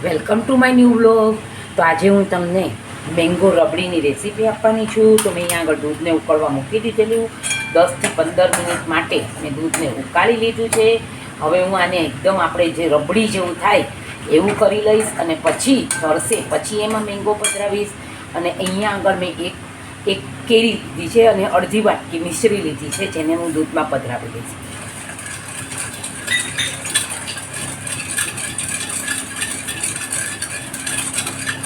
Welcome to my new vlog. તો આજે હું તમને મેંગો રબડીની રેસીપી આપવાની છું. તો મેં અહીંયા આગળ દૂધને ઉકળવા મૂકી દીધેલું 10 થી 15 મિનિટ માટે મેં દૂધને ઉકાળી લીધું છે. હવે હું આને એકદમ આપણે જે રબડી જેવું થાય એવું કરી લઈશ અને પછી ઠરશે પછી એમાં મેંગો પધરાવીશ. અને અહીંયા આગળ મેં એક કેરી લીધી છે અને અડધી વાટકી મિશ્રી લીધી છે જેને હું દૂધમાં પધરાવી દઈશ.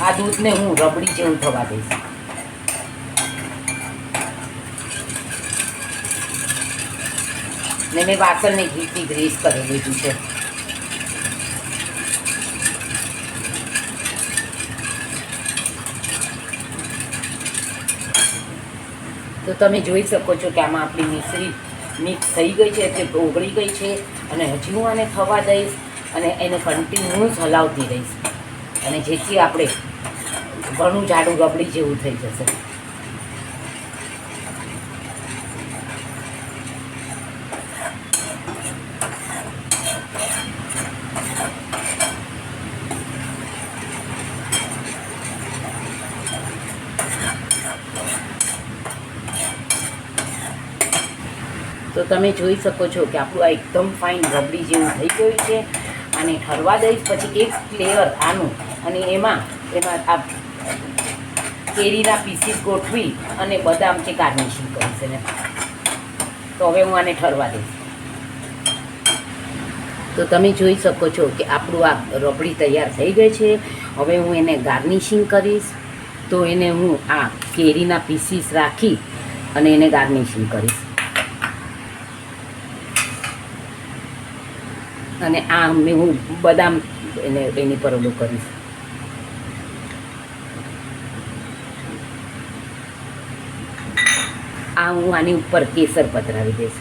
આ દૂધને હું રબડી જેવું થવા દઈશ. ને મેં વાસણને ઘીથી ગ્રીસ કરી લીધું છે. તો તમે જોઈ શકો છો કે આમાં આપણી મિશ્રી મિક્સ થઈ ગઈ છે, એટલે ઓગળી ગઈ છે. અને હજી હું આને થવા દઈશ અને એને કન્ટિન્યુઅસ હલાવતી રહીશ, અને જેથી આપણે ઘણું જાડું રબડી જેવું થઈ જશે. તો તમે જોઈ શકો છો કે આપણું આ એકદમ ફાઇન રબડી જેવું થઈ ગયું છે. આને ઠરવા દઈશ પછી એક લેયર આનું અને એમાં આ કેરીના પીસીસ ગોઠવી અને બદામથી ગાર્નિશિંગ કરીશ એને. તો હવે હું આને ઠરવા દઈશ. તો તમે જોઈ શકો છો કે આપણું આ રબડી તૈયાર થઈ ગઈ છે. હવે હું એને ગાર્નિશિંગ કરીશ. તો એને હું આ કેરીના પીસીસ રાખી અને એને ગાર્નિશિંગ કરીશ. અને આ હું બદામ એની પર ઓલું કરીશ. આ હું આની ઉપર કેસર પધરાવી દઈશ.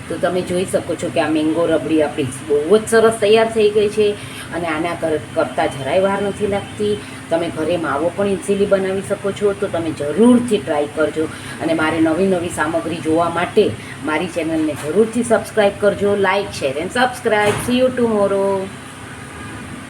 તો તમે જોઈ શકો છો કે આ મેંગો રબડી આપણી બહુ જ સરસ તૈયાર થઈ ગઈ છે. અને આના કરતાં જરાય વાર નથી લાગતી. તમે ઘરે માવો પણ ઇઝીલી બનાવી શકો છો. તો તમે જરૂરથી ટ્રાય કરજો. અને મારે નવી નવી સામગ્રી જોવા માટે મારી ચેનલને જરૂરથી સબસ્ક્રાઈબ કરજો. Like, share and subscribe. C you tomorrow.